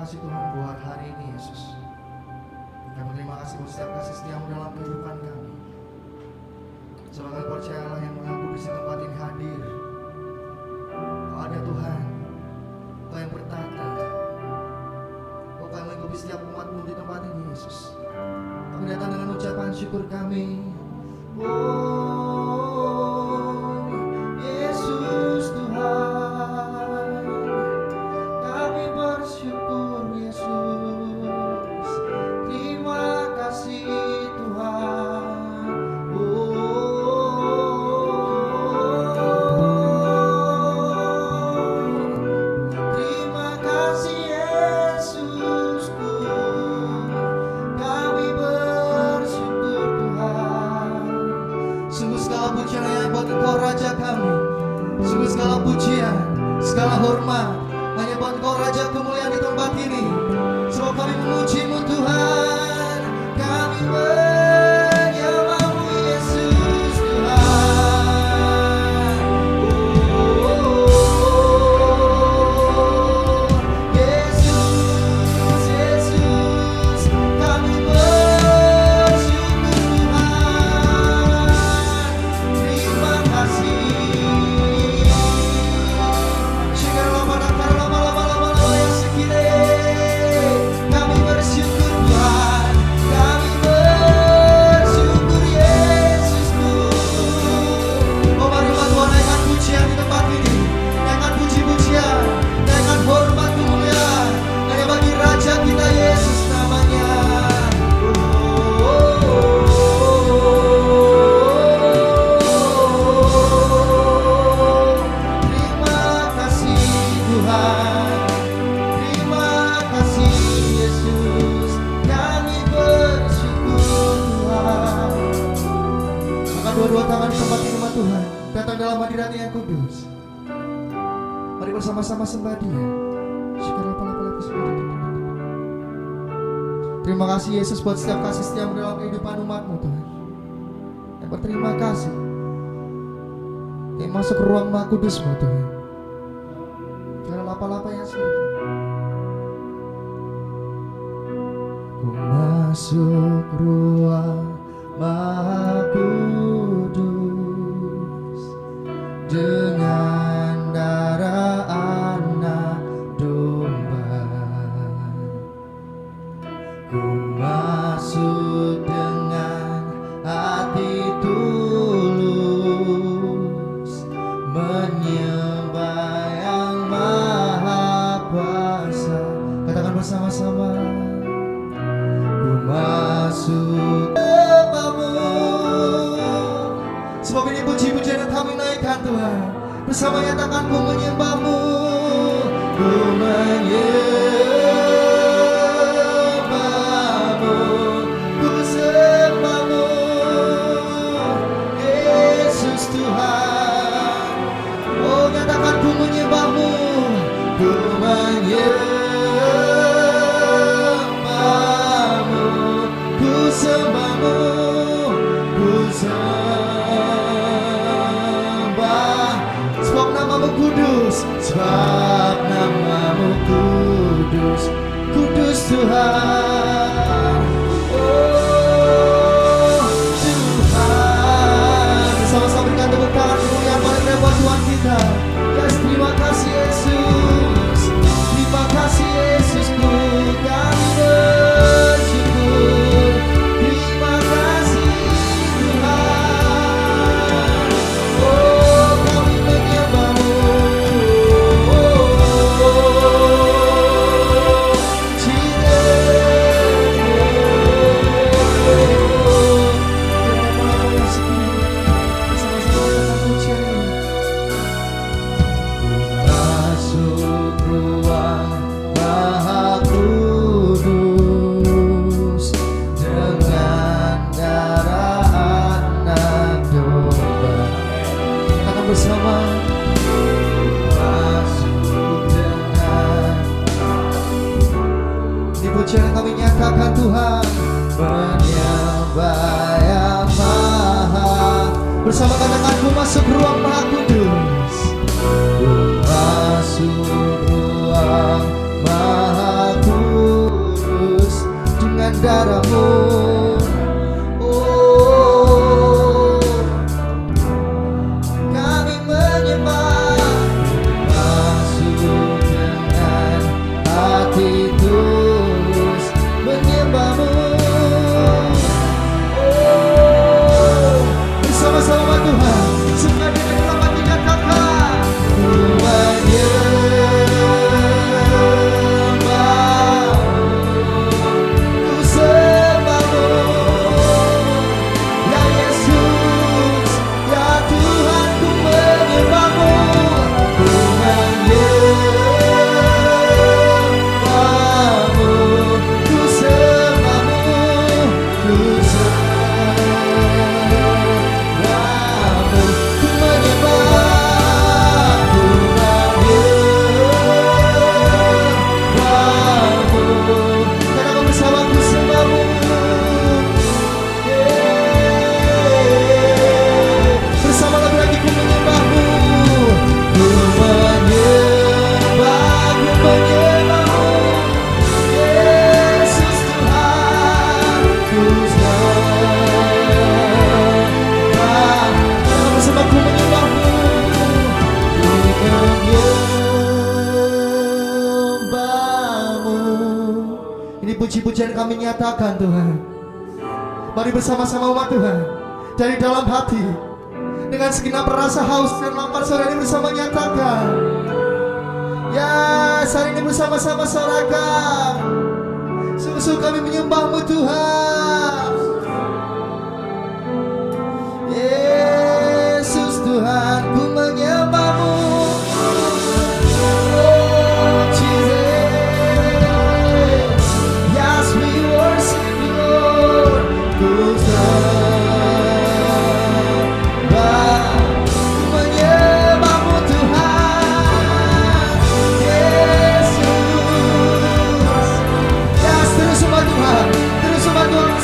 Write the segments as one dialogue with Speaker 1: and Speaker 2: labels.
Speaker 1: kasih Tuhan buat hari ini Yesus. Kami terima kasih buat setiap kasih setiamu dalam kehidupan kami. Sebab kami percayalah yang mengaku di tempat ini hadir. Kau ada Tuhan, Kau yang bertata. Kau yang mengikuti setiap umatmu di tempat ini Yesus. Kami datang dengan ucapan syukur kami. Oh Yesus Tuhan, kami bersyukur Yesus. Terima kasih Tuhan. Terima kasih Yesusku. Kami bersyukur Tuhan. Sungguh segala pujian hanya buat Engkau Raja kami. Sungguh segala pujian, segala hormat hanya buat Engkau Raja kemuliaan di tempat ini. Sebab kami memuji-Mu Tuhan. Kami menyembah-Mu Yesus Tuhan. Yesus, Yesus, kami bersyukur Tuhan. Terima kasih. Kami bersyukur Tuhan. Kami bersyukur Yesusku. Oh mari Tuhan naikkan pujian di tempat ini. Naikkan puji-pujian, naikkan hormat kemuliaan hanya bagi Raja kita Yesus namanya. Terima kasih Tuhan. Terima kasih Yesus. Kami bersyukur Tuhan. Angkat dua-dua tangan di tempat firman Tuhan. Datang dalam hadirat-Nya yang kudus. Mari bersama-sama sembah Dia. Terima kasih Yesus buat setiap kasih setiamu dalam kehidupan umat-Mu Tuhan. Dan berterima kasih yang masuk ke ruang Maha Kudus-Mu Tuhan. Jangan lapa-lapa yang sulit. Ku masuk ruang Maha Kudus dengan darah anak domba. Ku masuk dengan hati tulus, menyembah yang maha kuasa. Katakan bersama-sama. Ku masuk sembah-Mu. Sebab ini puji-pujian yang kami naikkan Tuhan. Bersama nyatakan ku menyembah-Mu. Ku menyembah-Mu. Ku sembah-Mu. Yesus Tuhan. Oh nyatakan ku menyembah-Mu. Ku menyembah-Mu. Ku sembah-Mu. Ku sembah. Sebab nama-Mu kudus. Sebab nama-Mu kudus. Kudus Tuhan. Oh Tuhan. Sama-sama berikan tepuk tangan kemuliaan paling buat Tuhan kita. Yes, terima kasih Yesus. Terima kasih Yesusku. Kami bersyukur. Terima kasih Tuhan. Oh kami menyembah-Mu. Masuk ruang Maha Kudus dengan darah anak domba. Katakan bersama. Masuk dengan di pujian yang kami nyatakan Tuhan. Menyembah yang maha. Bersama katakan ku masuk ruang Maha Kudus. Ku masuk ruang Maha Kudus. darahmu. Kami menyembah, masuk dengan hati tulus menyembahmu. Bersama-sama Tuhan, suka dengan dapat dikatakan, ku menyembahmu, ku sembahmu, ya Yesus, ya Tuhan, ku menyembahmu, ku menyembahmu, ku sembahmu, ku puji-pujian kami nyatakan Tuhan. Mari bersama-sama umat Tuhan, dari dalam hati, dengan segenap rasa haus dan lapar sore ini bersama nyatakan, ya hari ini bersama-sama sorakan, sungguh-sungguh kami menyembahmu Tuhan. Yesus Tuhan, ku menyembahmu. Terus sembah Tuhan,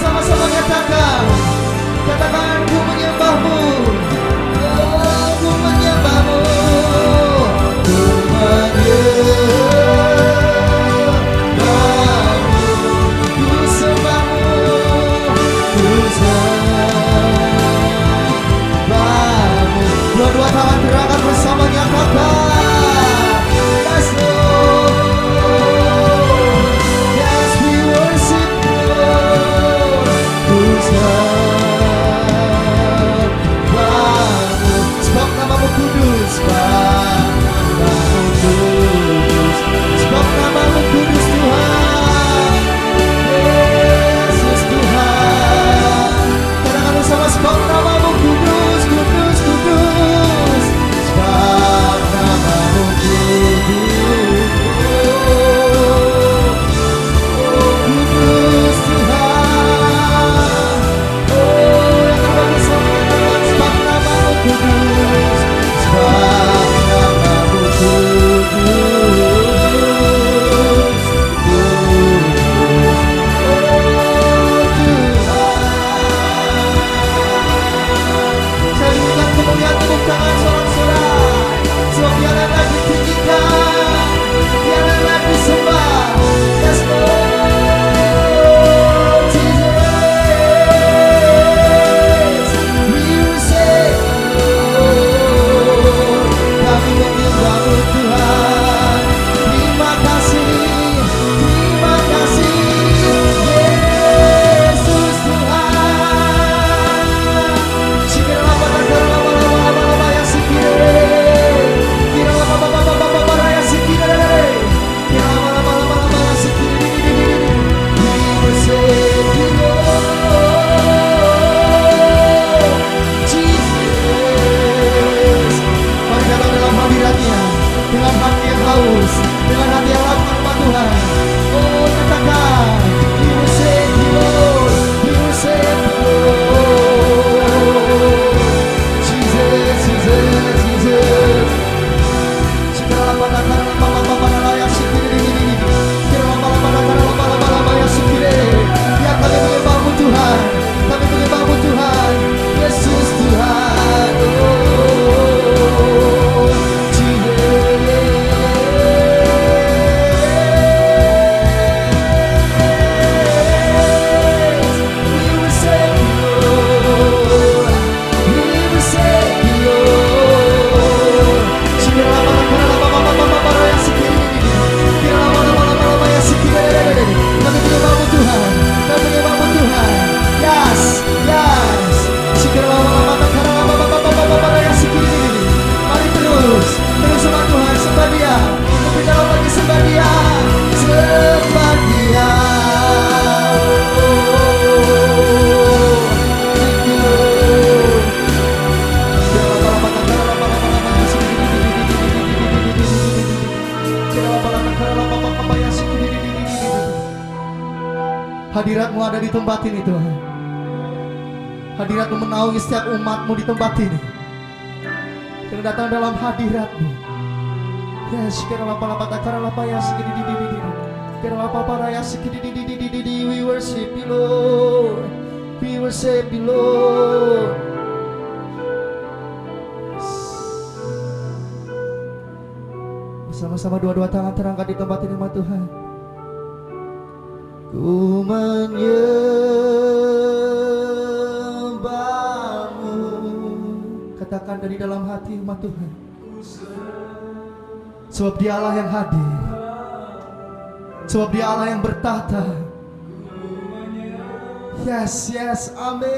Speaker 1: Hadirat-Mu ada di tempat ini Tuhan. Hadirat-Mu menaungi setiap umat-Mu di tempat ini yang datang dalam hadirat-Mu. Yes, we worship you Lord. We worship you Lord. Bersama-sama dua-dua tangan terangkat di tempat ini, Tuhan. Ku menyembah-Mu. Katakan dari dalam hati, umat Tuhan. Sebab Dia Allah yang hadir. Sebab Dia Allah yang bertahta. Yes, yes, amin.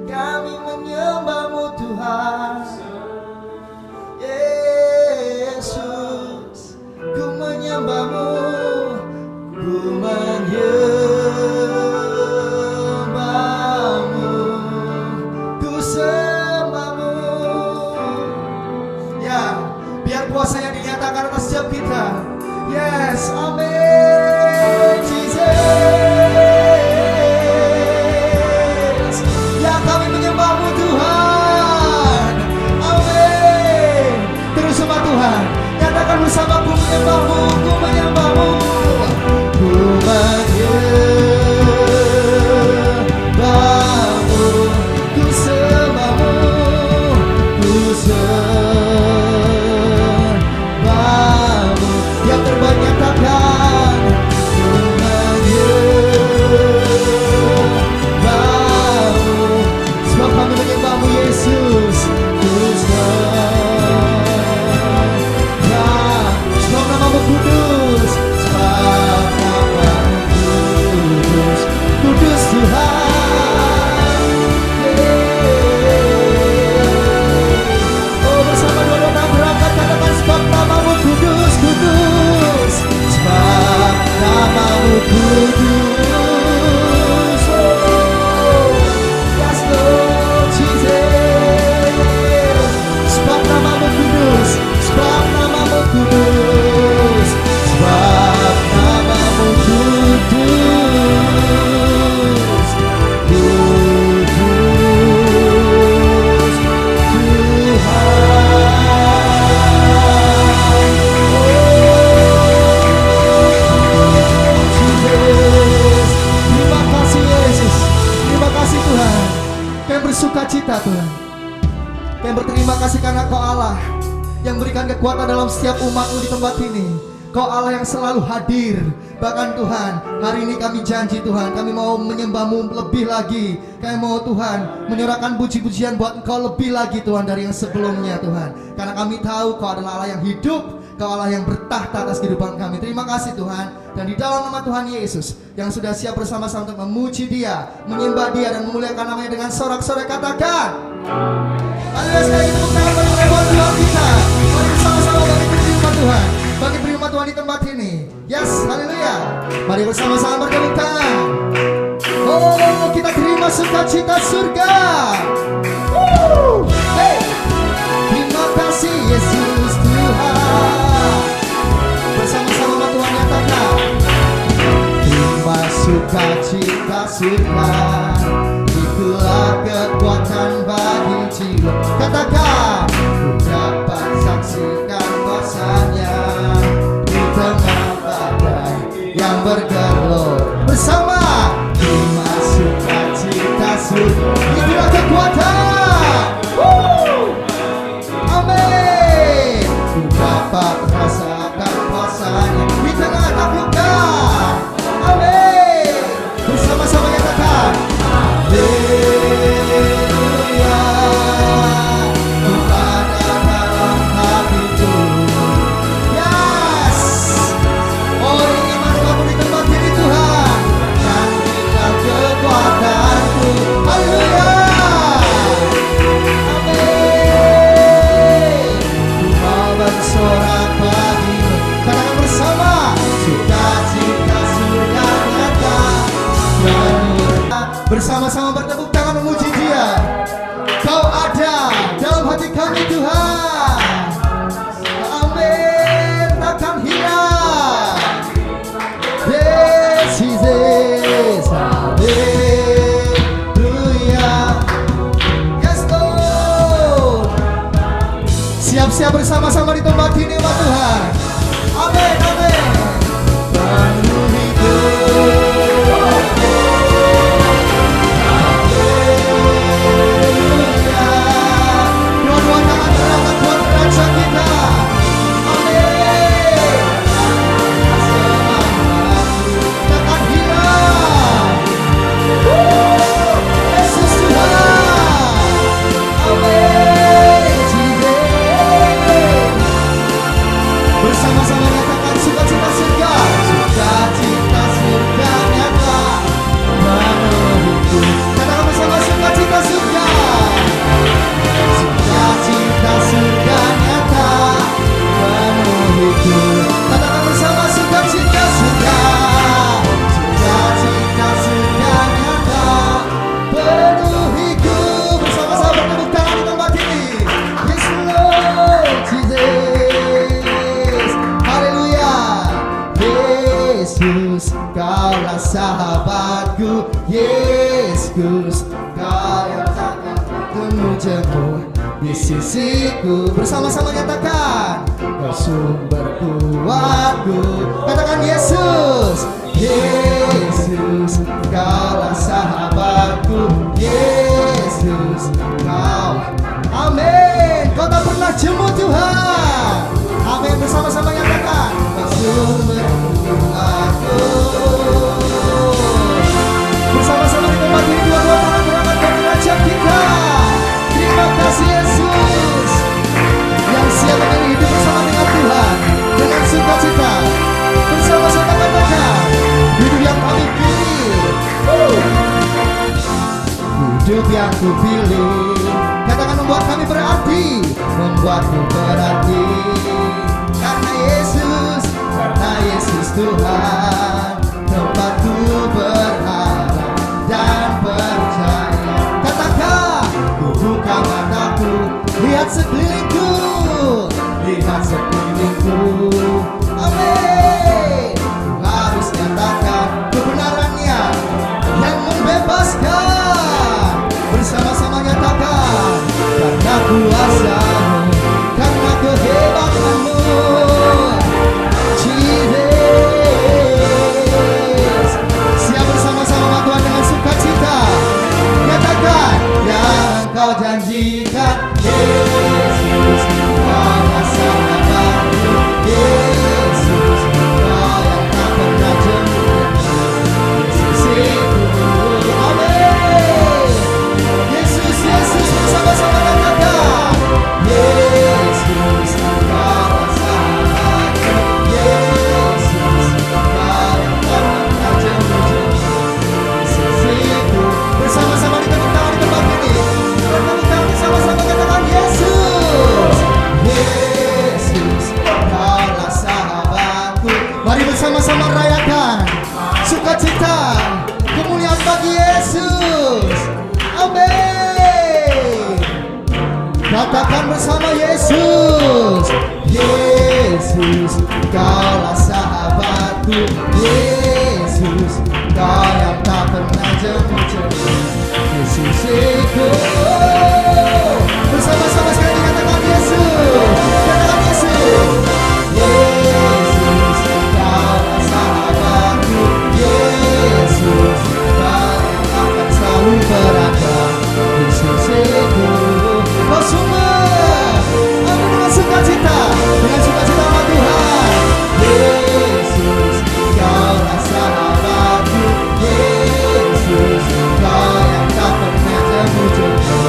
Speaker 1: Kami menyembah-Mu Tuhan. Yesus, ku menyembah-Mu. Ku menyembah-Mu. Ku sembah-Mu. Ya, biar kuasa yang dinyatakan atas setiap kita. Yes, amin. Jesus, ya kami menyembah-Mu Tuhan. Amin. Terus sama Tuhan, nyatakan bersamaku, menyembah-Mu, ku menyembah-Mu. Ku menyembah-Mu, ku sembah-Mu, ku sembah-Mu. Yang terbaik nyatakan, ku menyembah-Mu. Sebab kami menyembah-Mu Yesus. Ku sembah, sebab nama-Mu kudus. Sebab nama-Mu kudus. Kudus Tuhan. Oh, bersama dua-dua tangan berangkat katakan, sebab nama-Mu kudus, kudus. Sebab nama-Mu kudus. Oh, yes Lord Jesus. Sebab nama-Mu kudus. Sebab nama-Mu kudus. Sebab nama-Mu kudus. Kudus Tuhan. Kami bersuka cita Tuhan. Kami berterima kasih karena Kau Allah yang berikan kekuatan dalam setiap umat-Mu di tempat ini. Kau Allah yang selalu hadir. Bahkan Tuhan, hari ini kami janji Tuhan, kami mau menyembah-Mu lebih lagi. Kami mau Tuhan menyurahkan puji-pujian buat Engkau lebih lagi Tuhan dari yang sebelumnya Tuhan. Karena kami tahu Kau adalah Allah yang hidup. Kau Allah yang bertahta atas kehidupan kami. Terima kasih Tuhan. Dan di dalam nama Tuhan Yesus yang sudah siap bersama-sama untuk memuji Dia, menyembah Dia dan memuliakan namanya dengan sorak-sorai katakan haleluya. Sekali lagi tepuk tangan bagi buat Tuhan kita. Mari bersama-sama bagi umat Tuhan, bagi umat Tuhan di tempat ini. Yes, haleluya. Mari bersama-sama bertepuk tangan. Oh, kita terima sukacita surga. Hey, terima kasih Yesus Tuhan. Bersama-sama umat Tuhan nyatakan, terima sukacita surga, itulah kekuatan bagi jiwa. Katakan, ku dapat saksikan kuasa-Nya di tengah badai yang bergelor. Bersama, terima sukacita surga, itulah kekuatan. Amin. Ku dapat rasakan kuasa-Nya di tengah taklukkan. Amin. Bersama-sama nyatakan, haleluya. Tuhan ada dalam hatiku. Yes. Oh, ini iman di tempat ini Tuhan. Dan tinggal kekuatanku. Haleluya. Amin. Ku mau bersorak bagimu. Katakan bersama, sukacita surga nyata. Bersama-sama bertepuk tangan memuji Dia. Kau ada dalam hati kami Tuhan. Amin. Takkan hilang. Yeah. bersama-sama di tempat ini, ya Tuhan. Amin, amin. Penuh hidup. Dua-dua tangan terangkat buat raja kita. Amin. Takkan hilang. Yesus Tuhan. Amin. Bersama-sama nyatakan sukacita surga. Sukacita surga nyata menurutku. Katakan bersama sukacita surga. Sukacita surga nyata menurutku. Katakan bersama sukacita surga. Sukacita surga nyata penuhiku. Bersama-sama bertepuk tangan di tempat ini. Yes Lord Jesus. Haleluya. Yesus, Kaulah sahabatku. Yesus, Kau yang takkan temu-jemu di sisiku. Bersama-sama nyatakan, Kau sumber kuatku. Katakan Yesus. Yesus, Kaulah sahabatku. Yesus, Kau. Amin. Kau tak pernah jemu Tuhan. Amin. Bersama-sama nyatakan, Kau sumber kuatku. Bersama-sama di tempat ini, dua-dua tangan terangkat bagi Raja kita. Terima kasih Yesus yang siap memilih hidup bersama dengan Tuhan dengan sukacita. Bersama-sama katakan, hidup yang kami pilih. Hidup yang ku pilih. Katakan membuat kami berarti, membuatku berarti. Karena Yesus Tuhan, tempatku berharap dan percaya. Katakan, ku buka mataku, lihat sekelilingku, lihat sekelilingku. Amin. Ku harus nyatakan kebenarannya yang membebaskan. Bersama-sama nyatakan, karena kuasa-Mu, karena kehebatanmu. Jesus. Siap bersama-sama Tuhan dengan sukacita. Nyatakan yang Engkau janjikan. Yesus, Kaulah sahabatku. Yesus, Kau yang tak pernah jemu di sisiku. Amin. Yesus, Yesus, bersama-sama katakan. Yesus, Kaulah sahabatku. Yesus, Kau yang tak pernah jemu di sisiku. Bersama-sama ditepuk tangan di tempat ini. Bertepuk tangan bersama-sama katakan Yesus. Yesus, Kaulah sahabatku. Mari bersama-sama rayakan sukacita, kemuliaan bagi Yesus. Amin. Katakan bersama Yesus. Yesus, Kaulah sahabatku. Yesus, Kau yang tak pernah jemu-jemu di sisiku. Bersama-sama sekali katakan Yesus. Katakan Yesus. Yesus, Kaulah sahabatku. Yesus, Kau yang akan selalu berada di sisiku. Kau semua, amin, dengan sukacita sama Tuhan. Yesus, Kaulah sahabatku. Yesus, Kau yang tak pernah jemu-jemu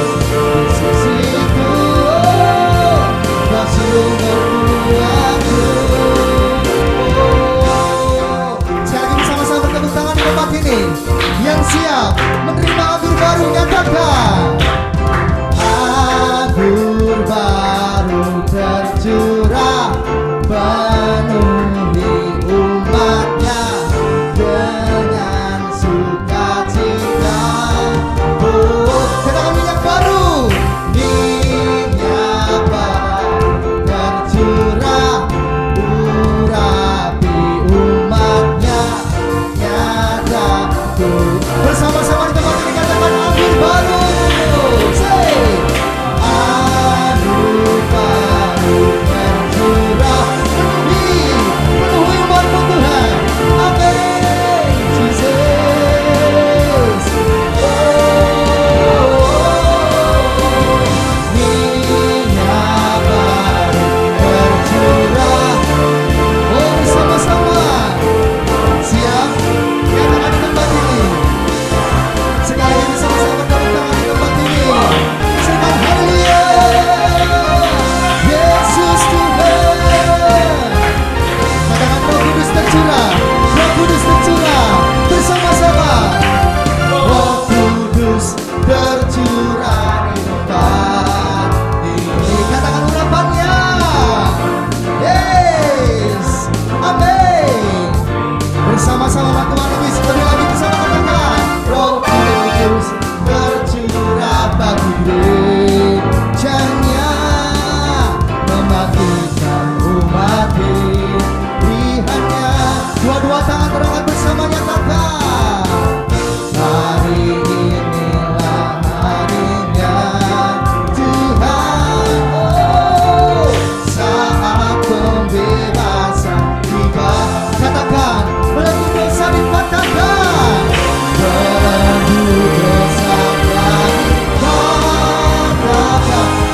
Speaker 1: Dua-dua tangan terangkat bersama nyatakan, hari inilah harinya Tuhan. Oh, saat pembebasan tiba. Katakan, belenggu dosa dipatahkan, belenggu dosa dipatahkan.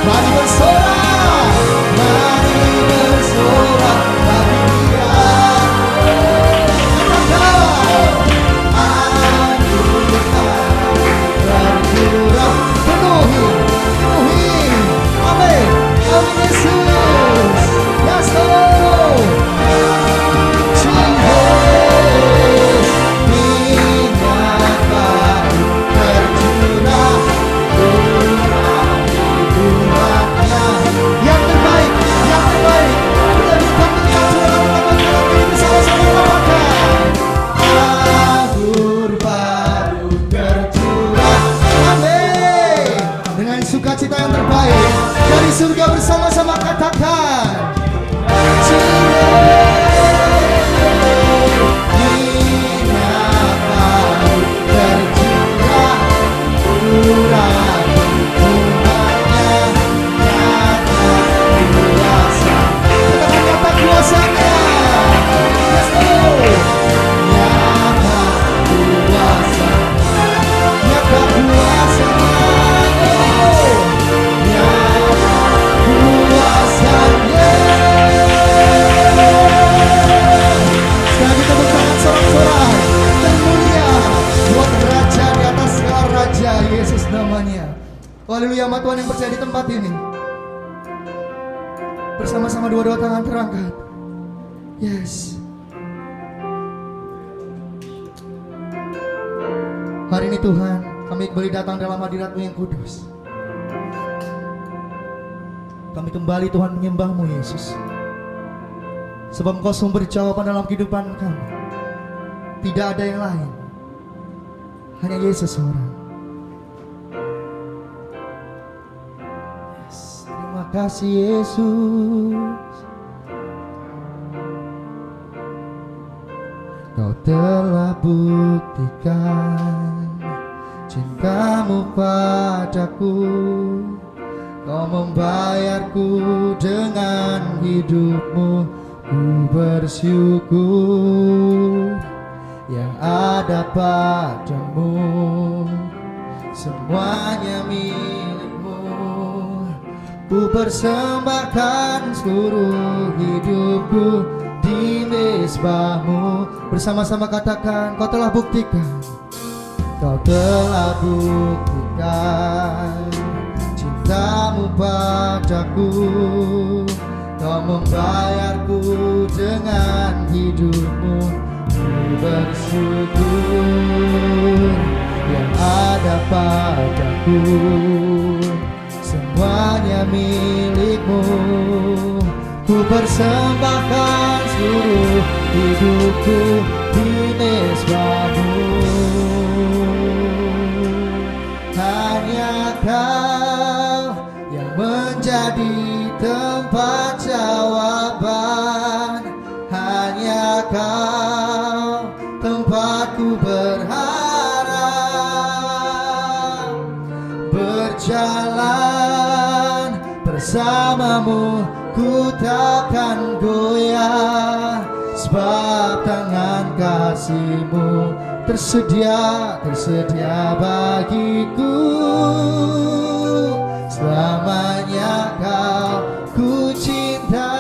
Speaker 1: Mari bersorak, mari bersorak bagi Dia. Katakan, anugerah tercurah. Penuhi, amin, amin Yesus. Yes Lord. Jesus, minyak baru tercurah, curah hidupnya. Yang terbaik, yang terbaik. Kita bukan mengatur lakukan ini bersama-sama katakan, anggur baru tercurah. Amin. Dengan sukacita yang terbaik dari surga bersama-sama katakan, minyak baru tercurah, curah hidupnya, nyata kuasa. Katakan nyata kuasanya. Yes Lord. Nyata kuasa, nyata kuasanya. Oh, nyata kuasanya. Sekarang kita bertangan sorak-sorai dan mulia buat Raja di atas segala raja, Yesus namanya. Haleluya, amat Tuhan yang percaya di tempat ini. Bersama-sama dua-dua tangan terangkat. Yes. Hari ini Tuhan, kami kembali datang dalam hadirat-Mu yang kudus. Kami kembali Tuhan menyembah-Mu Yesus. Sebab Engkau sumber jawaban dalam kehidupan kami. Tidak ada yang lain, hanya Yesus seorang. Yes. Terima kasih Yesus, Kau telah buktikan cinta-Mu padaku. Kau membayarku dengan hidup-Mu. Ku bersyukur yang ada padamu, semuanya milik-Mu. Ku persembahkan seluruh hidupku di mezbah-Mu. Bersama-sama katakan, Kau telah buktikan, Kau telah buktikan cinta-Mu padaku. Kau membayarku dengan hidup-Mu. Ku bersyukur yang ada padaku, semuanya milik-Mu. Ku persembahkan seluruh hidupku di mezbah-Mu. Hanya Kau yang menjadi tempat jawaban, hanya Kau tempatku berharap. Berjalan bersama-Mu ku takkan goyah, sebab tangan kasih-Mu tersedia bagiku. Selamanya Kau ku cinta.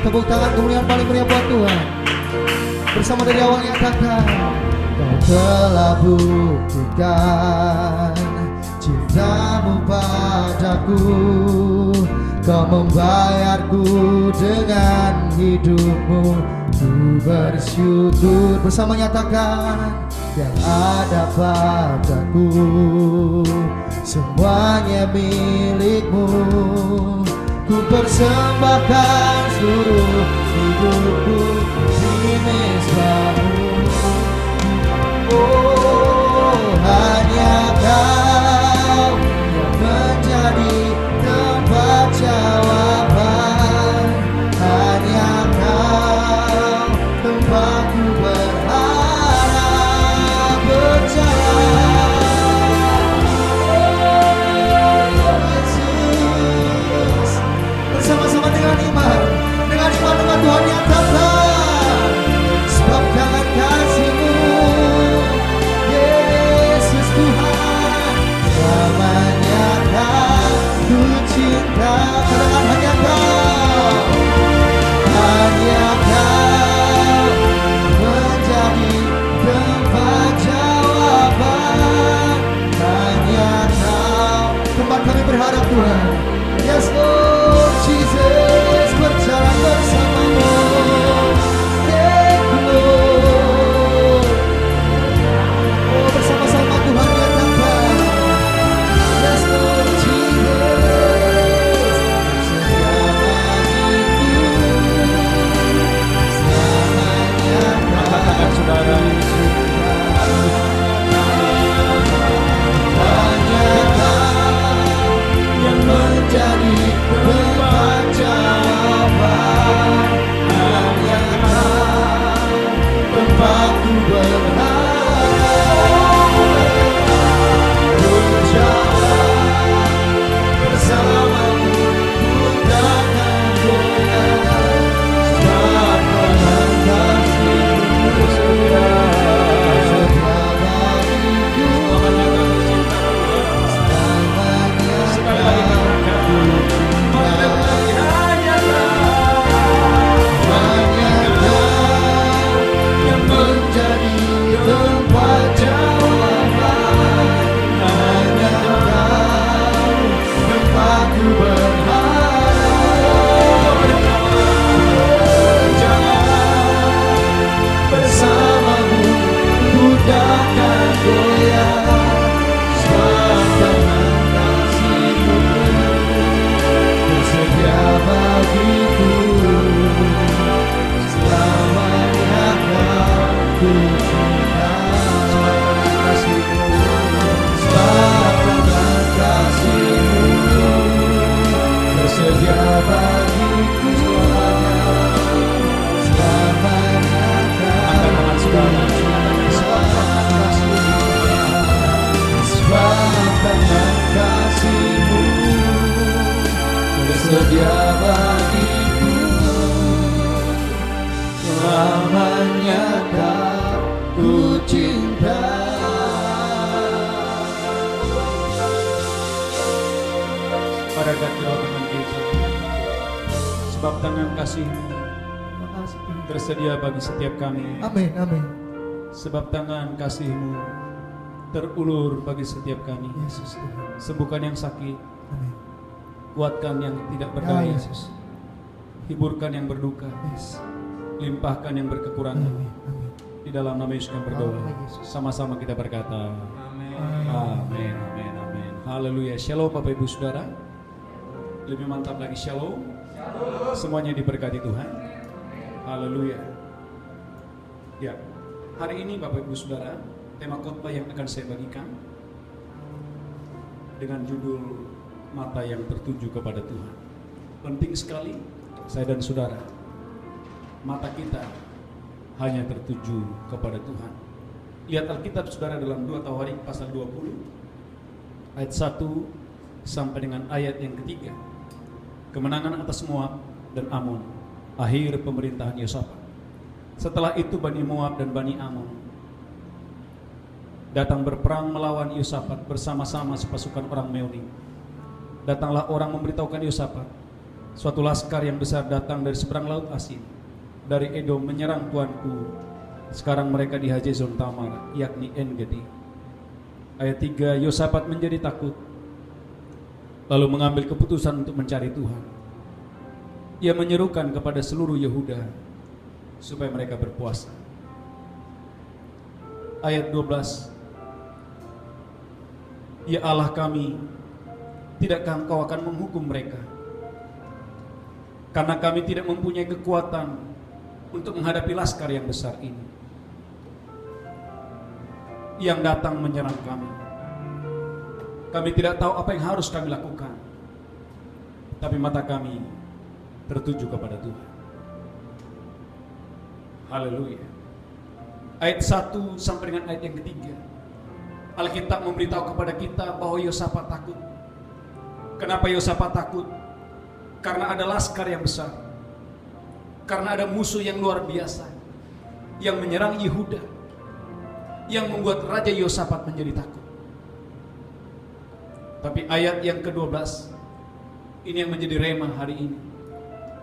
Speaker 1: Tepuk tangan kemuliaan paling meriah buat Tuhan. Bersama dari awal nyatakan, Kau telah buktikan cinta-Mu padaku. Kau membayarku dengan hidup-Mu. Ku bersyukur. Bersama nyatakan, yang ada padaku, semuanya milik-Mu. Ku persembahkan seluruh hidupku di mezbah-Mu. Oh, hanya Kau yang menjadi tempat jawaban, hanya Kau cinta. Sebab dengan kasih-Mu tersedia bagiku selamanya.
Speaker 2: Angkat tangan saudara.
Speaker 1: Sebab dengan kasih-Mu tersedia bagiku selamanya. Ku cinta.
Speaker 2: Pada dalam tangan kita, sebab tangan kasih-Mu tersedia bagi setiap kami.
Speaker 1: Amin, amin.
Speaker 2: Sebab tangan kasih-Mu terulur bagi setiap kami.
Speaker 1: Yesus Tuhan.
Speaker 2: Sembuhkan yang sakit,
Speaker 1: Amin.
Speaker 2: kuatkan yang tidak
Speaker 1: Ya
Speaker 2: berdaya,
Speaker 1: Yesus.
Speaker 2: hiburkan yang berduka,
Speaker 1: Yes.
Speaker 2: limpahkan yang berkekurangan.
Speaker 1: Amin, amin.
Speaker 2: Di dalam nama Yesus kami berdoa.
Speaker 1: Amin, Yesus.
Speaker 2: Sama-sama kita berkata,
Speaker 1: Amin.
Speaker 2: amin, amin, amin. Haleluya. Shalom Bapak Ibu Saudara. Lebih mantap lagi shalom. Semuanya diberkati Tuhan. Haleluya. Ya, hari ini Bapak Ibu Saudara, tema khotbah yang akan saya bagikan dengan judul mata yang tertuju kepada Tuhan. Penting sekali saya dan saudara, mata kita hanya tertuju kepada Tuhan. Lihat Alkitab saudara dalam 2 Tawarik pasal 20 ayat 1 sampai dengan ayat yang ketiga. Kemenangan atas Moab dan Amon, akhir pemerintahan Yosafat. Setelah itu Bani Moab dan Bani Amon datang berperang melawan Yosafat bersama-sama sepasukan orang Meuni. Datanglah orang memberitahukan Yosafat, suatu laskar yang besar datang dari seberang laut Asin, dari Edom menyerang tuanku. Sekarang mereka di Hazezon Tamar, yakni En-Gedi. Ayat 3, Yosafat menjadi takut, lalu mengambil keputusan untuk mencari Tuhan. Ia menyerukan kepada seluruh Yehuda supaya mereka berpuasa. Ayat 12, Ya Allah kami, tidakkah Engkau akan menghukum mereka? Karena kami tidak mempunyai kekuatan untuk menghadapi laskar yang besar ini yang datang menyerang kami. Kami tidak tahu apa yang harus kami lakukan, tapi mata kami tertuju kepada Tuhan. Haleluya. Ayat 1 sampai dengan ayat yang ketiga, Alkitab memberitahu kepada kita bahwa Yosafat takut. Kenapa Yosafat takut? Karena ada laskar yang besar, karena ada musuh yang luar biasa yang menyerang Yehuda, yang membuat Raja Yosafat menjadi takut. Tapi ayat yang ke-12 ini yang menjadi rema hari ini.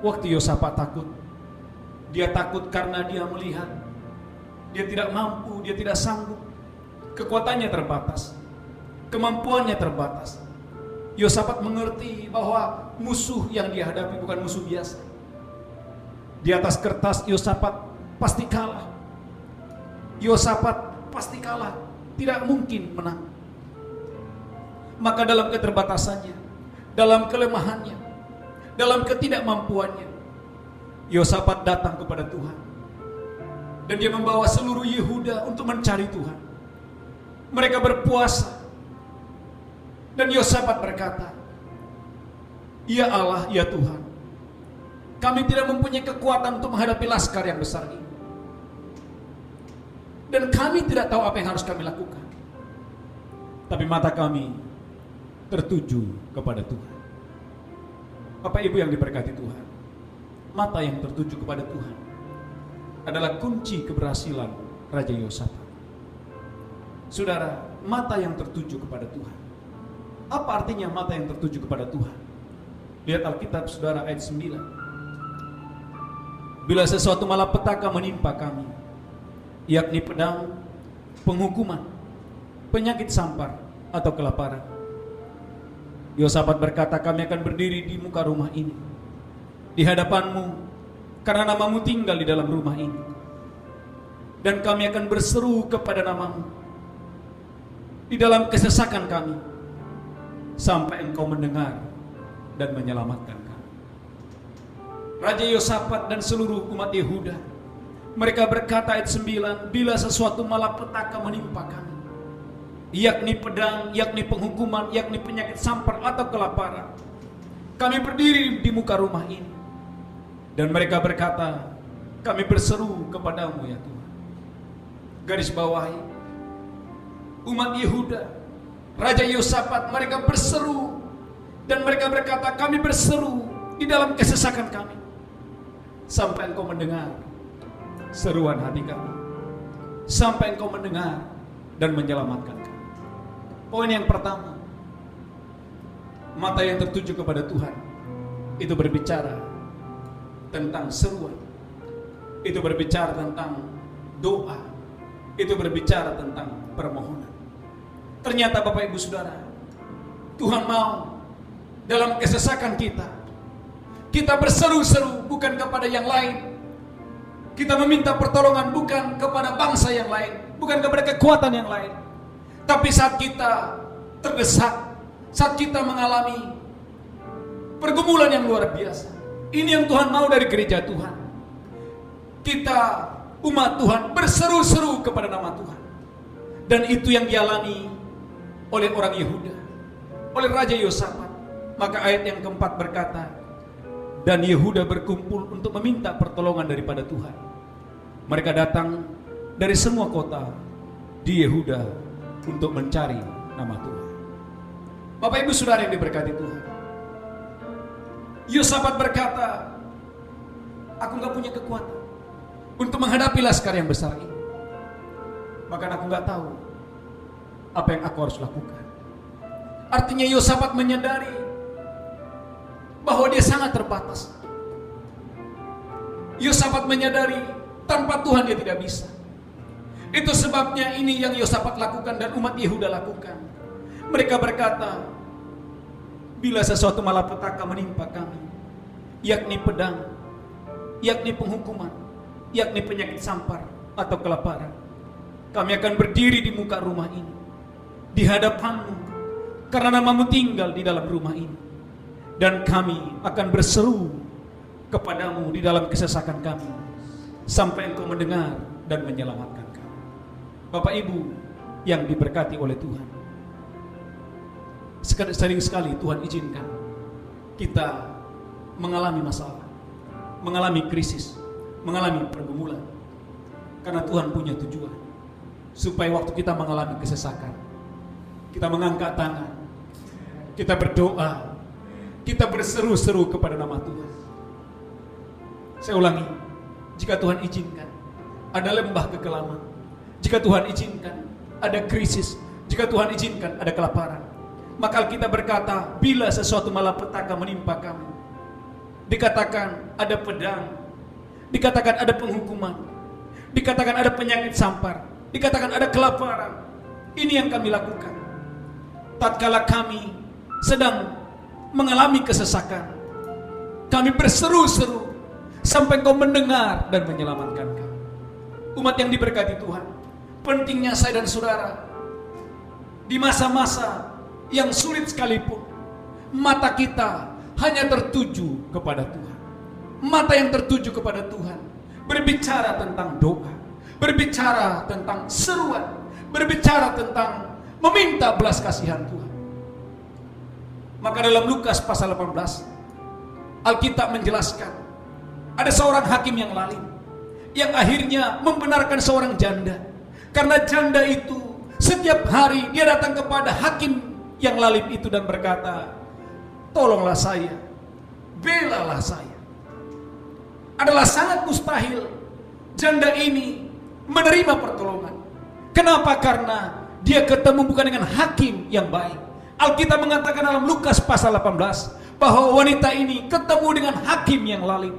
Speaker 2: Waktu Yosafat takut, dia takut karena dia melihat dia tidak mampu, dia tidak sanggup. Kekuatannya terbatas, kemampuannya terbatas. Yosafat mengerti bahwa musuh yang dia hadapi bukan musuh biasa. Di atas kertas Yosafat pasti kalah. Yosafat pasti kalah, tidak mungkin menang. Maka dalam keterbatasannya, dalam kelemahannya, dalam ketidakmampuannya, Yosafat datang kepada Tuhan. Dan dia membawa seluruh Yehuda untuk mencari Tuhan. Mereka berpuasa. Dan Yosafat berkata, Ya Allah, ya Tuhan, kami tidak mempunyai kekuatan untuk menghadapi laskar yang besar ini. Dan kami tidak tahu apa yang harus kami lakukan. Tapi mata kami tertuju kepada Tuhan. Bapak Ibu yang diberkati Tuhan, mata yang tertuju kepada Tuhan adalah kunci keberhasilan Raja Yosafat. Saudara, mata yang tertuju kepada Tuhan. Apa artinya mata yang tertuju kepada Tuhan? Lihat Alkitab saudara ayat 9. Bila sesuatu malapetaka menimpa kami, yakni pedang, penghukuman, penyakit sampar, atau kelaparan, Yosafat berkata, kami akan berdiri di muka rumah ini, di hadapanmu, karena namamu tinggal di dalam rumah ini. Dan kami akan berseru kepada namamu di dalam kesesakan kami, sampai engkau mendengar dan menyelamatkan kami. Raja Yosafat dan seluruh umat Yehuda Mereka berkata ayat 9, bila sesuatu malapetaka menimpa kami, yakni pedang, yakni penghukuman, yakni penyakit sampar atau kelaparan, kami berdiri di muka rumah ini. Dan mereka berkata, kami berseru kepadamu ya Tuhan. Garis bawahi, umat Yehuda, Raja Yosafat, mereka berseru. Dan mereka berkata, kami berseru di dalam kesesakan kami, sampai engkau mendengar seruan hati kami, sampai engkau mendengar dan menyelamatkan kami. Poin yang pertama, mata yang tertuju kepada Tuhan itu berbicara tentang seruan, itu berbicara tentang doa, itu berbicara tentang permohonan. Ternyata Bapak Ibu Saudara, Tuhan mau dalam kesesakan kita berseru-seru bukan kepada yang lain. Kita meminta pertolongan bukan kepada bangsa yang lain, bukan kepada kekuatan yang lain. Tapi saat kita terdesak, saat kita mengalami pergumulan yang luar biasa, ini yang Tuhan mau dari gereja Tuhan. Kita umat Tuhan berseru-seru kepada nama Tuhan. Dan itu yang dialami oleh orang Yehuda, oleh Raja Yosafat. Maka ayat yang keempat berkata, dan Yehuda berkumpul untuk meminta pertolongan daripada Tuhan. Mereka datang dari semua kota di Yehuda untuk mencari nama Tuhan. Bapak Ibu Saudara yang diberkati Tuhan, Yosafat berkata, aku gak punya kekuatan untuk menghadapi laskar yang besar ini. Bahkan aku gak tahu apa yang aku harus lakukan. Artinya Yosafat menyadari bahwa dia sangat terbatas. Yosafat menyadari tanpa Tuhan dia tidak bisa. Itu sebabnya ini yang Yosafat lakukan dan umat Yehuda lakukan. Mereka berkata, bila sesuatu malapetaka menimpa kami, yakni pedang, yakni penghukuman, yakni penyakit sampar atau kelaparan, kami akan berdiri di muka rumah ini, di hadapanmu, karena namamu tinggal di dalam rumah ini. Dan kami akan berseru kepadamu di dalam kesesakan kami, sampai engkau mendengar dan menyelamatkan kami. Bapak Ibu yang diberkati oleh Tuhan, sering sekali Tuhan izinkan kita mengalami masalah, mengalami krisis, mengalami pergumulan, karena Tuhan punya tujuan supaya waktu kita mengalami kesesakan, kita mengangkat tangan, kita berdoa, kita berseru-seru kepada nama Tuhan. Saya ulangi, jika Tuhan izinkan ada lembah kekelaman, jika Tuhan izinkan ada krisis, jika Tuhan izinkan ada kelaparan, maka kita berkata, bila sesuatu malapetaka menimpa kami, dikatakan ada pedang, dikatakan ada penghukuman, dikatakan ada penyakit sampar, dikatakan ada kelaparan. Ini yang kami lakukan tatkala kami sedang mengalami kesesakan. Kami berseru-seru sampai Engkau mendengar dan menyelamatkan kami. Umat yang diberkati Tuhan, pentingnya saya dan saudara di masa-masa yang sulit sekalipun, mata kita hanya tertuju kepada Tuhan. Mata yang tertuju kepada Tuhan berbicara tentang doa, berbicara tentang seruan, berbicara tentang meminta belas kasihan Tuhan. Maka dalam Lukas pasal 18, Alkitab menjelaskan ada seorang hakim yang lalim, yang akhirnya membenarkan seorang janda. Karena janda itu setiap hari dia datang kepada hakim yang lalim itu dan berkata, tolonglah saya, belalah saya. Adalah sangat mustahil janda ini menerima pertolongan. Kenapa? Karena dia ketemu bukan dengan hakim yang baik. Alkitab mengatakan dalam Lukas pasal 18 bahwa wanita ini ketemu dengan hakim yang lalim.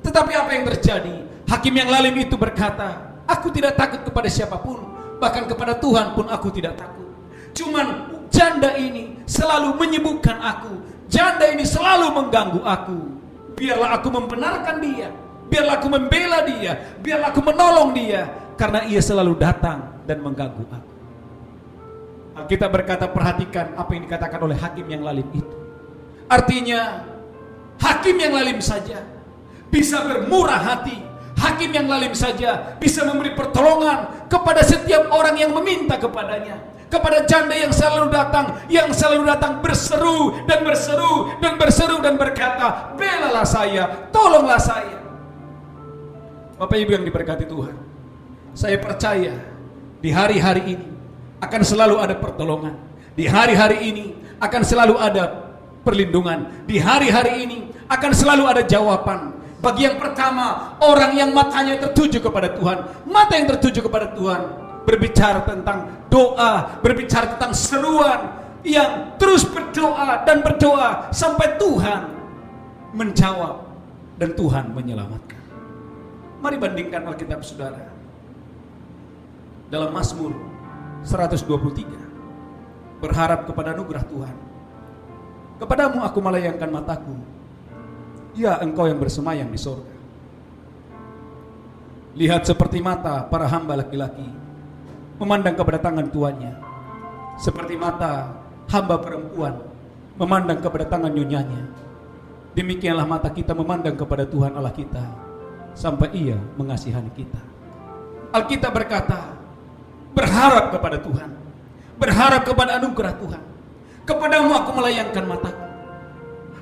Speaker 2: Tetapi apa yang terjadi? Hakim yang lalim itu berkata, aku tidak takut kepada siapapun, bahkan kepada Tuhan pun aku tidak takut. Cuman janda ini selalu menyibukkan aku, janda ini selalu mengganggu aku. Biarlah aku membenarkan dia, biarlah aku membela dia, biarlah aku menolong dia, karena ia selalu datang dan mengganggu aku. Kita berkata, perhatikan apa yang dikatakan oleh hakim yang lalim itu. Artinya hakim yang lalim saja bisa bermurah hati, hakim yang lalim saja bisa memberi pertolongan kepada setiap orang yang meminta kepadanya. Kepada janda yang selalu datang berseru dan berseru dan berseru dan berkata, belalah saya, tolonglah saya. Bapak Ibu yang diberkati Tuhan, saya percaya di hari-hari ini akan selalu ada pertolongan. Di hari-hari ini akan selalu ada perlindungan. Di hari-hari ini akan selalu ada jawaban. Bagi yang pertama, orang yang matanya tertuju kepada Tuhan. Mata yang tertuju kepada Tuhan berbicara tentang doa, berbicara tentang seruan yang terus berdoa dan berdoa sampai Tuhan menjawab dan Tuhan menyelamatkan. Mari bandingkan Alkitab saudara dalam Mazmur 123. Berharap kepada anugerah Tuhan. Kepadamu aku melayangkan mataku, ya Engkau yang bersemayam di sorga. Lihat seperti mata para hamba laki-laki memandang kepada tangan tuannya, seperti mata hamba perempuan memandang kepada tangan nyonyanya. Demikianlah mata kita memandang kepada Tuhan Allah kita sampai Ia mengasihani kita. Alkitab berkata, berharap kepada Tuhan, berharap kepada anugerah Tuhan. Kepadamu aku melayangkan mataku.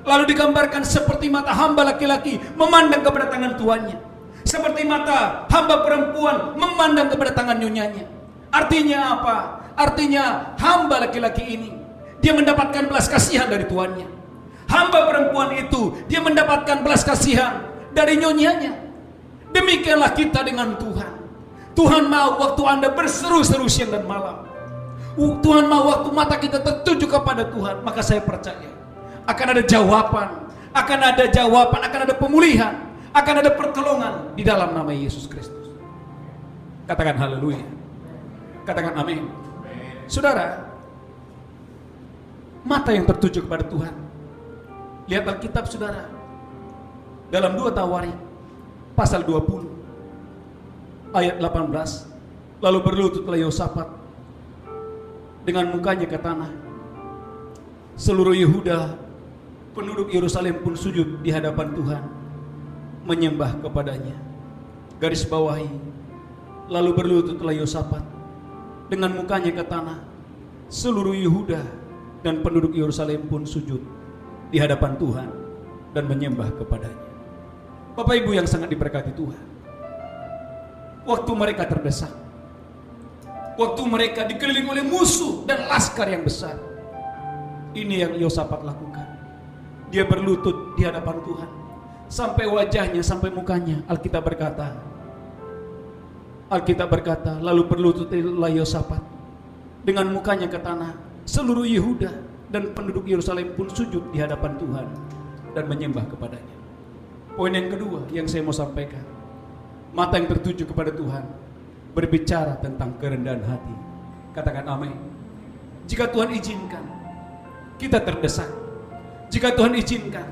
Speaker 2: Lalu digambarkan seperti mata hamba laki-laki memandang kepada tangan tuannya, seperti mata hamba perempuan memandang kepada tangan nyonyanya. Artinya apa? Artinya hamba laki-laki ini dia mendapatkan belas kasihan dari tuannya. Hamba perempuan itu dia mendapatkan belas kasihan dari nyonyanya. Demikianlah kita dengan Tuhan. Tuhan mau waktu Anda berseru-seru siang dan malam, Tuhan mau waktu mata kita tertuju kepada Tuhan, maka saya percaya akan ada jawaban, akan ada pemulihan, akan ada pertolongan di dalam nama Yesus Kristus. Katakan haleluya. Katakan amin. Saudara, mata yang tertuju kepada Tuhan. Lihat Alkitab saudara, dalam 2 Tawarik pasal 20 ayat 18, lalu berlututlah Yosafat dengan mukanya ke tanah. Seluruh Yehuda, penduduk Yerusalem pun sujud di hadapan Tuhan, menyembah kepadanya. Garis bawahi, lalu berlututlah Yosafat dengan mukanya ke tanah. Seluruh Yehuda dan penduduk Yerusalem pun sujud di hadapan Tuhan dan menyembah kepadanya. Bapak Ibu yang sangat diberkati Tuhan, waktu mereka terdesak, waktu mereka dikelilingi oleh musuh dan laskar yang besar, ini yang Yosafat lakukan. Dia berlutut di hadapan Tuhan, sampai wajahnya, sampai mukanya. Alkitab berkata, lalu berlututlah Yosafat dengan mukanya ke tanah. Seluruh Yehuda dan penduduk Yerusalem pun sujud di hadapan Tuhan dan menyembah kepadanya. Poin yang kedua yang saya mau sampaikan, mata yang tertuju kepada Tuhan berbicara tentang kerendahan hati. Katakan amin. Jika Tuhan izinkan kita terdesak, jika Tuhan izinkan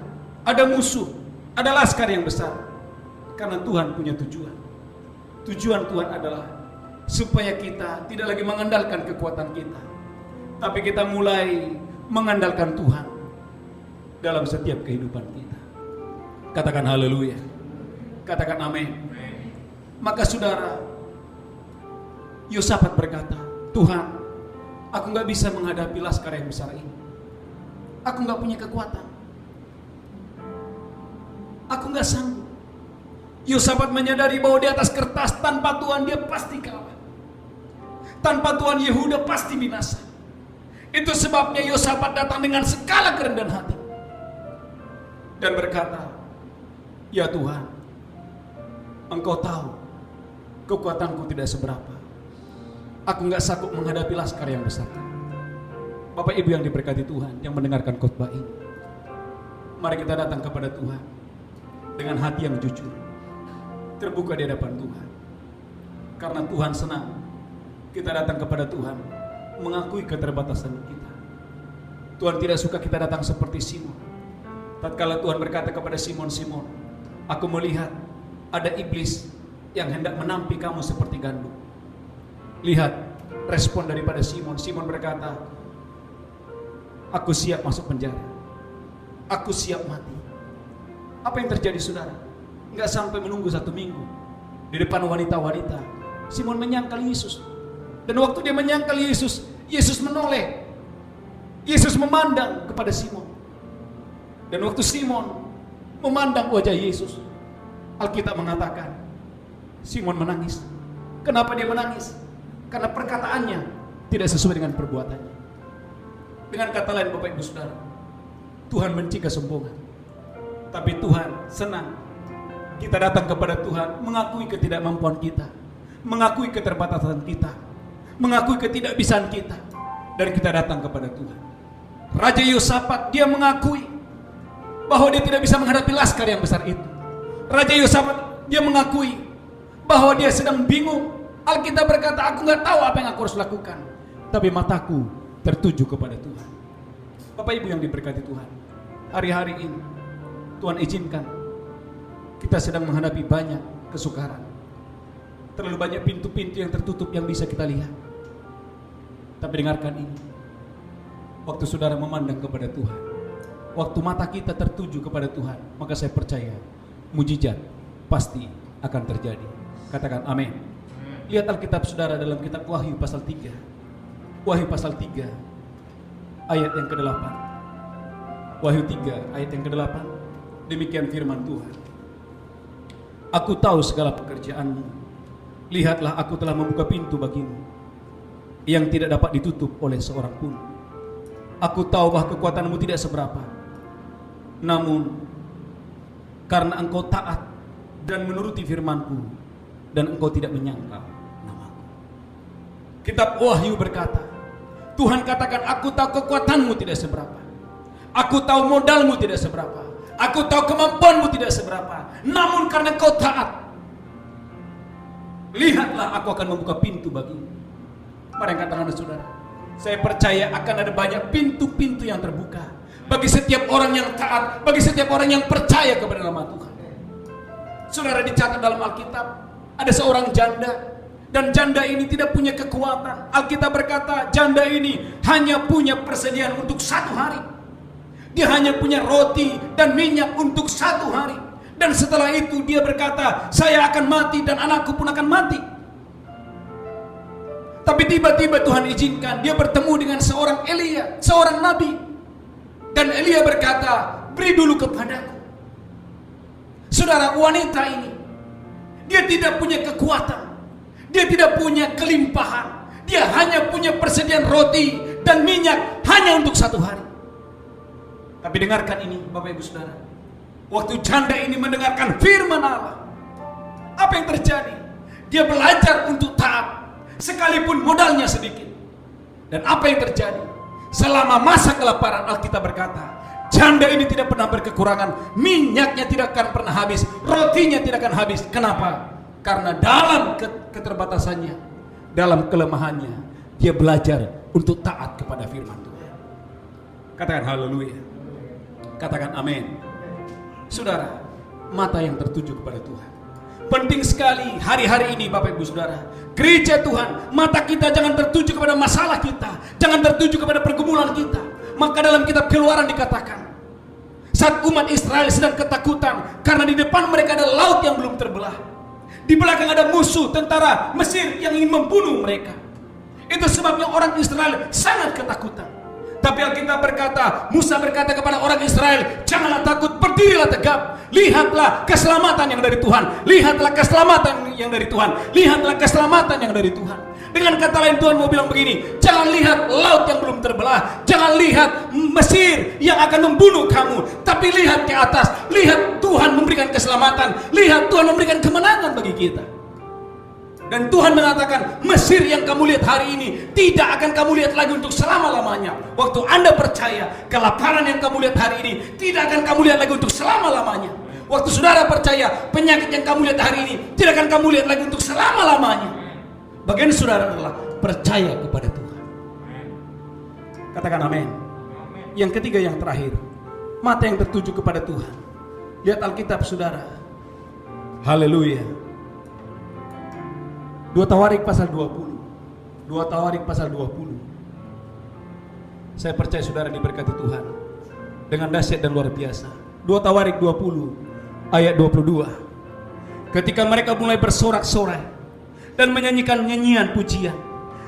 Speaker 2: ada musuh, ada laskar yang besar, karena Tuhan punya tujuan. Tujuan Tuhan adalah supaya kita tidak lagi mengandalkan kekuatan kita, tapi kita mulai mengandalkan Tuhan dalam setiap kehidupan kita. Katakan haleluya. Katakan amin. Maka saudara, Yosafat berkata, Tuhan, aku gak bisa menghadapi laskar yang besar ini. Aku gak punya kekuatan. Aku gak sanggup. Yosafat menyadari bahwa di atas kertas tanpa Tuhan dia pasti kalah. Tanpa Tuhan Yehuda pasti binasa. Itu sebabnya Yosafat datang dengan segala kerendahan hati dan berkata, ya Tuhan, Engkau tahu kekuatanku tidak seberapa. Aku gak sanggup menghadapi laskar yang besar. Bapak Ibu yang diberkati Tuhan, yang mendengarkan khotbah ini, mari kita datang kepada Tuhan dengan hati yang jujur, terbuka di hadapan Tuhan. Karena Tuhan senang kita datang kepada Tuhan mengakui keterbatasan kita. Tuhan tidak suka kita datang seperti Simon. Tatkala Tuhan berkata kepada Simon, Simon, aku melihat ada iblis yang hendak menampi kamu seperti gandum. Lihat respon daripada Simon. Simon berkata, aku siap masuk penjara, aku siap mati. Apa yang terjadi saudara? Enggak sampai menunggu 1 minggu, di depan wanita-wanita. Simon menyangkal Yesus. Dan waktu dia menyangkal Yesus, Yesus menoleh. Yesus memandang kepada Simon. Dan waktu Simon memandang wajah Yesus, Alkitab mengatakan Simon menangis. Kenapa dia menangis? Karena perkataannya tidak sesuai dengan perbuatannya. Dengan kata lain, Bapak Ibu Saudara, Tuhan benci kesombongan. Tapi Tuhan senang kita datang kepada Tuhan, mengakui ketidakmampuan kita, mengakui keterbatasan kita, mengakui ketidakbisaan kita, dan kita datang kepada Tuhan. Raja Yosafat, dia mengakui bahwa dia tidak bisa menghadapi laskar yang besar itu. Raja Yosafat, dia mengakui bahwa dia sedang bingung. Alkitab berkata, aku nggak tahu apa yang aku harus lakukan, tapi mataku tertuju kepada Tuhan. Bapak Ibu yang diberkati Tuhan, hari-hari ini Tuhan izinkan kita sedang menghadapi banyak kesukaran. Terlalu banyak pintu-pintu yang tertutup yang bisa kita lihat. Tapi dengarkan ini, waktu saudara memandang kepada Tuhan, waktu mata kita tertuju kepada Tuhan, maka saya percaya mujizat pasti akan terjadi. Katakan amin. Lihat Alkitab saudara dalam kitab Wahyu pasal 3. Wahyu pasal 3 ayat yang ke-8. Wahyu 3 ayat yang ke-8. Demikian firman Tuhan. Aku tahu segala pekerjaanmu. Lihatlah, aku telah membuka pintu bagimu yang tidak dapat ditutup oleh seorang pun. Aku tahu bahwa kekuatanmu tidak seberapa. Namun karena engkau taat dan menuruti firmanku, dan engkau tidak menyangkal namaku. Kitab Wahyu berkata, Tuhan katakan, aku tahu kekuatanmu tidak seberapa, aku tahu modalmu tidak seberapa, aku tahu kemampuanmu tidak seberapa, namun karena engkau taat, lihatlah, aku akan membuka pintu bagimu. Mari angkat tangan saudara. Saya percaya akan ada banyak pintu-pintu yang terbuka bagi setiap orang yang taat, bagi setiap orang yang percaya kepada nama Tuhan. Saudara, dicatat dalam Alkitab, ada seorang janda, dan janda ini tidak punya kekuatan. Alkitab berkata, janda ini hanya punya persediaan untuk 1 hari. Dia hanya punya roti dan minyak untuk 1 hari. Dan setelah itu dia berkata, saya akan mati dan anakku pun akan mati. Tapi tiba-tiba Tuhan izinkan dia bertemu dengan seorang Elia, seorang nabi. Dan Elia berkata, beri dulu kepadaku. Saudara, wanita ini, dia tidak punya kekuatan, dia tidak punya kelimpahan, dia hanya punya persediaan roti dan minyak hanya untuk 1 hari. Tapi dengarkan ini Bapak Ibu Saudara, waktu janda ini mendengarkan firman Allah, apa yang terjadi? Dia belajar untuk taat, sekalipun modalnya sedikit. Dan apa yang terjadi? Selama masa kelaparan, Alkitab berkata, janda ini tidak pernah berkekurangan, minyaknya tidak akan pernah habis, rotinya tidak akan habis. Kenapa? Karena dalam keterbatasannya, dalam kelemahannya, dia belajar untuk taat kepada firman Tuhan. Katakan haleluya. Katakan amin. Saudara, mata yang tertuju kepada Tuhan. Penting sekali hari-hari ini Bapak Ibu Saudara, gereja Tuhan, mata kita jangan tertuju kepada masalah kita, jangan tertuju kepada pergumulan kita. Maka dalam kitab Keluaran dikatakan, saat umat Israel sedang ketakutan karena di depan mereka ada laut yang belum terbelah, di belakang ada musuh tentara Mesir yang ingin membunuh mereka. Itu sebabnya orang Israel sangat ketakutan. Tapi Alkitab berkata, Musa berkata kepada orang Israel, janganlah takut, berdirilah tegap. Lihatlah keselamatan yang dari Tuhan. Lihatlah keselamatan yang dari Tuhan. Lihatlah keselamatan yang dari Tuhan. Dengan kata lain, Tuhan mau bilang begini, jangan lihat laut yang belum terbelah, jangan lihat Mesir yang akan membunuh kamu, tapi lihat ke atas. Lihat Tuhan memberikan keselamatan, lihat Tuhan memberikan kemenangan bagi kita. Dan Tuhan mengatakan, Mesir yang kamu lihat hari ini tidak akan kamu lihat lagi untuk selama-lamanya. Waktu Anda percaya, kelaparan yang kamu lihat hari ini tidak akan kamu lihat lagi untuk selama-lamanya. Waktu saudara percaya, penyakit yang kamu lihat hari ini tidak akan kamu lihat lagi untuk selama-lamanya. Bagian saudara adalah percaya kepada Tuhan. Katakan amin. Yang ketiga, yang terakhir, mata yang tertuju kepada Tuhan. Lihat Alkitab saudara. Haleluya. 2 Tawarik pasal 20. 2 Tawarik pasal 20. Saya percaya saudara diberkati Tuhan dengan dahsyat dan luar biasa. 2 Tawarik 20 ayat 22. Ketika mereka mulai bersorak-sorai dan menyanyikan nyanyian pujian,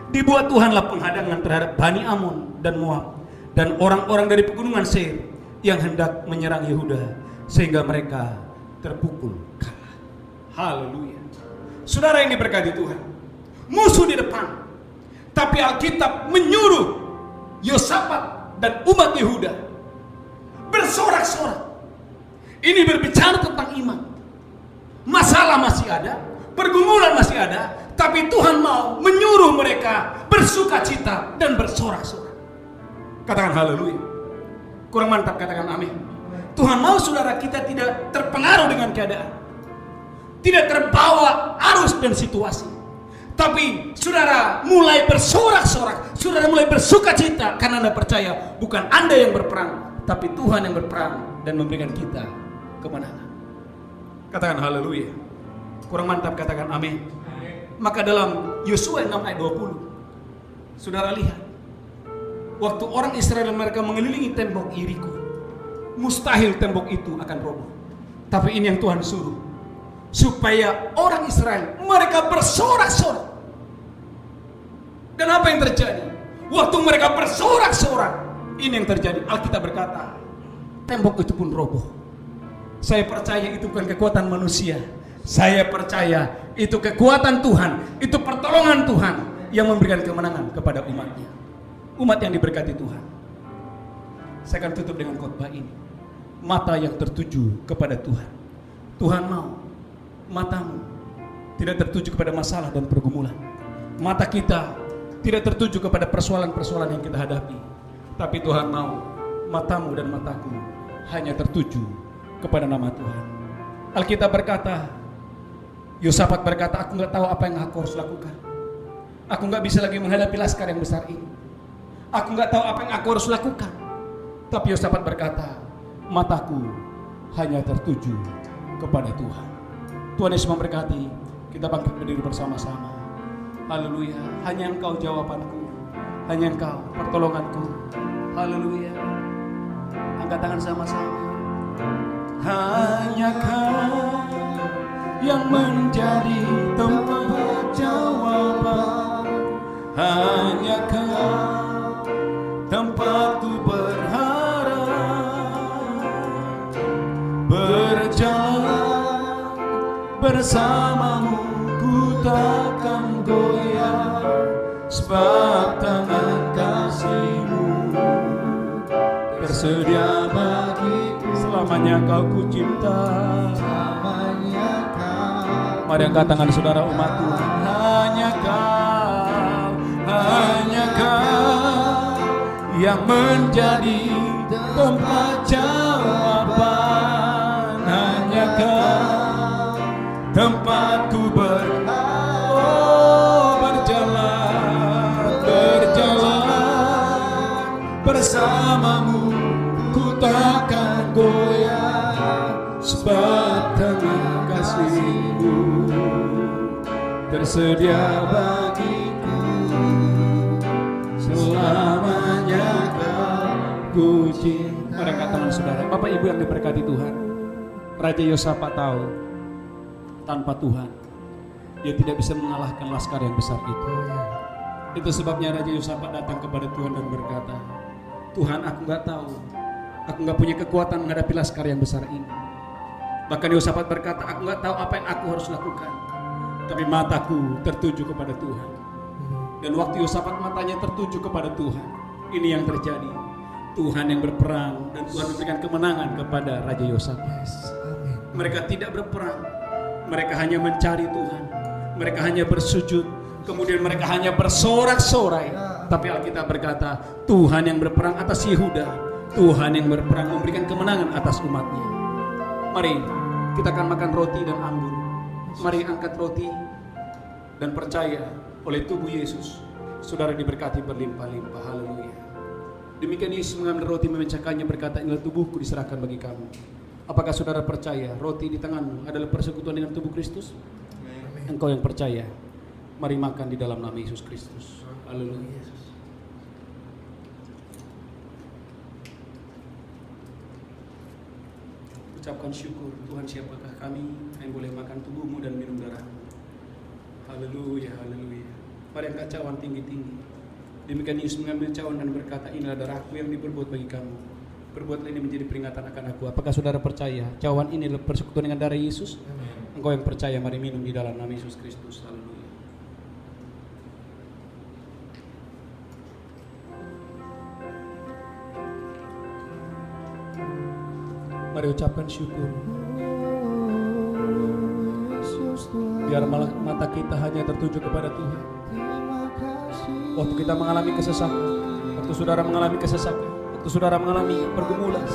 Speaker 2: dibuat Tuhanlah penghadangan terhadap Bani Amon dan Moab dan orang-orang dari pegunungan Seir yang hendak menyerang Yehuda, sehingga mereka terpukul kalah. Haleluya. Saudara yang diberkati Tuhan, musuh di depan, tapi Alkitab menyuruh Yosafat dan umat Yehuda bersorak-sorak. Ini berbicara tentang iman. Masalah masih ada, pergumulan masih ada, tapi Tuhan mau menyuruh mereka bersukacita dan bersorak-sorak. Katakan haleluya. Kurang mantap, katakan amin. Tuhan mau saudara kita tidak terpengaruh dengan keadaan, tidak terbawa arus dan situasi, tapi saudara mulai bersorak-sorak, saudara mulai bersukacita karena Anda percaya bukan Anda yang berperang, tapi Tuhan yang berperang dan memberikan kita kemenangan. Katakan haleluya. Kurang mantap, katakan amin. Maka dalam Yosua 6 ayat 20, saudara lihat, waktu orang Israel mereka mengelilingi tembok Yeriko, mustahil tembok itu akan roboh. Tapi ini yang Tuhan suruh, supaya orang Israel mereka bersorak-sorak. Dan apa yang terjadi? Waktu mereka bersorak-sorak, ini yang terjadi. Alkitab berkata, tembok itu pun roboh. Saya percaya itu bukan kekuatan manusia. Saya percaya itu kekuatan Tuhan, itu pertolongan Tuhan yang memberikan kemenangan kepada umatnya. Umat yang diberkati Tuhan. Saya akan tutup dengan khotbah ini. Mata yang tertuju kepada Tuhan. Tuhan mau matamu tidak tertuju kepada masalah dan pergumulan. Mata kita tidak tertuju kepada persoalan-persoalan yang kita hadapi. Tapi Tuhan mau matamu dan mataku hanya tertuju kepada nama Tuhan. Alkitab berkata, Yosafat berkata, aku nggak tahu apa yang aku harus lakukan. Aku nggak bisa lagi menghadapi laskar yang besar ini. Aku nggak tahu apa yang aku harus lakukan. Tapi Yosafat berkata, mataku hanya tertuju kepada Tuhan. Tuhan Yesus memberkati. Kita bangkit berdiri bersama-sama. Haleluya. Hanya Engkau jawabanku, hanya Engkau pertolonganku. Haleluya. Angkat tangan sama-sama. Hanya Kau yang menjadi tempat jawaban. Hanya Kau tempatku berharap. Berjalan bersamamu ku takkan goyah, sebab tangan kasih-Mu tersedia bagiku. Selamanya Kau ku cipta, selamanya Kau. Mari angkat tangan saudara umat Tuhan. Hanya Kau yang menjadi tempat jawaban. Hanya Kau tempatku berjalan bersamamu ku takkan goyah, sebab tangan kasih-Mu tersedia bagiku. Selamanya Kau cinta. Mari angkat tangan saudara. Bapak Ibu yang diberkati Tuhan, Raja Yosafat tahu tanpa Tuhan dia tidak bisa mengalahkan laskar yang besar itu. Itu sebabnya Raja Yosafat datang kepada Tuhan dan berkata, Tuhan, aku nggak tahu, aku nggak punya kekuatan menghadapi laskar yang besar ini. Bahkan Yosafat berkata, aku nggak tahu apa yang aku harus lakukan, tapi mataku tertuju kepada Tuhan. Dan waktu Yosafat matanya tertuju kepada Tuhan, ini yang terjadi. Tuhan yang berperang dan Tuhan memberikan kemenangan kepada Raja Yosafat. Mereka tidak berperang, mereka hanya mencari Tuhan, mereka hanya bersujud, kemudian mereka hanya bersorak-sorai. Tapi Alkitab berkata, Tuhan yang berperang atas Yehuda, Tuhan yang berperang memberikan kemenangan atas umatnya. Mari kita akan makan roti dan anggur. Mari angkat roti dan percaya oleh tubuh Yesus, saudara diberkati berlimpah-limpah. Haleluya. Demikian Yesus mengambil roti, memecahkannya, berkata, inilah tubuhku diserahkan bagi kamu. Apakah saudara percaya roti di tanganmu adalah persekutuan dengan tubuh Kristus? Engkau yang percaya, mari makan di dalam nama Yesus Kristus. Haleluya. Ucapkan syukur, Tuhan, siapakah kami yang boleh makan tubuhmu dan minum darahmu. Haleluya, haleluya. Mari angkat cawan tinggi-tinggi. Demikian Yesus mengambil cawan dan berkata, inilah darahku yang diperbuat bagi kamu. Perbuatlah ini menjadi peringatan akan aku. Apakah saudara percaya cawan ini adalah persekutuan dengan darah Yesus? Engkau yang percaya, mari minum di dalam nama Yesus Kristus. Haleluya. Mari ucapkan syukur. Biar mata kita hanya tertuju kepada Tuhan. Waktu kita mengalami kesesakan, waktu saudara mengalami kesesakan, waktu saudara mengalami pergumulan,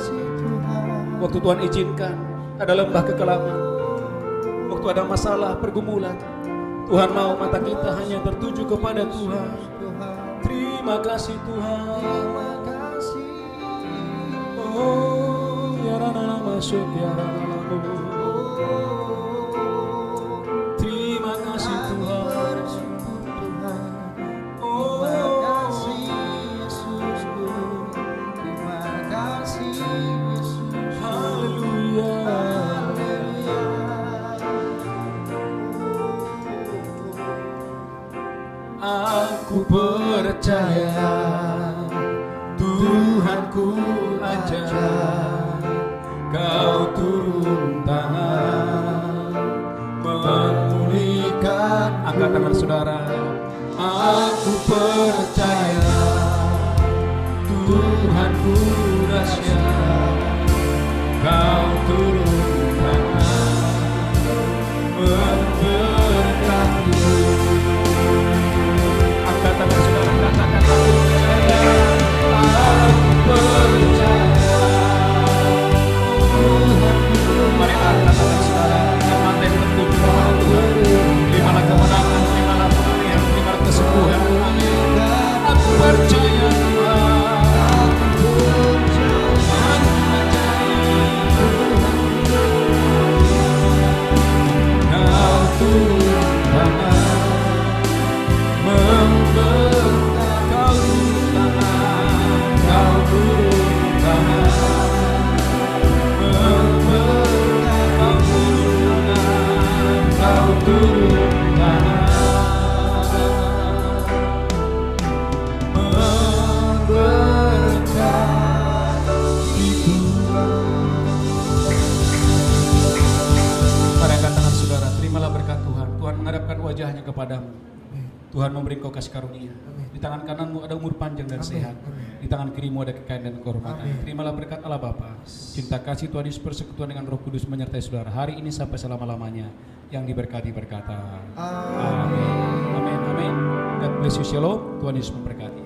Speaker 2: waktu Tuhan izinkan ada lembah kekelaman, waktu ada masalah pergumulan, Tuhan mau mata kita hanya tertuju kepada Tuhan. Terima kasih Tuhan. Oh, ya rana masuk ya rana. Terima kasih Tuhan. Oh, haleluya. Aku percaya Tuhanku ajar, Kau turun tangan memulihkan. Angkat tangan saudara. Aku percaya Tuhanku dahsyat, Kau turun tangan memberkati. Angkat tangan saudara, katakan aku percaya. Aku percaya mari angkat tangan saudara, dengan mata yang tertuju kepada Tuhan. Terimalah kemenangan, terimalah pemulihan, terimalah kesembuhan. Amin. Aku percaya Tuhan. Aku percaya. Kau turun tangan memberkati. Kau turun tangan, Kau turun tangan. Kau turun memberkati Tuhan. Mari angkat tangan saudara, terimalah berkat Tuhan. Tuhan menghadapkan wajahnya kepadamu. Tuhan memberi engkau kasih karunia. Di tangan kananmu ada umur panjang dan sehat. Di tangan kirimu ada kekayaan dan kehormatan. Terimalah berkat Allah Bapa. Cinta kasih Tuhan Yesus, persekutuan dengan Roh Kudus menyertai saudara hari ini sampai selama-lamanya. Yang diberkati berkata. Amin. Amin. Amin. God bless you. Shalom. Tuhan Yesus memberkati.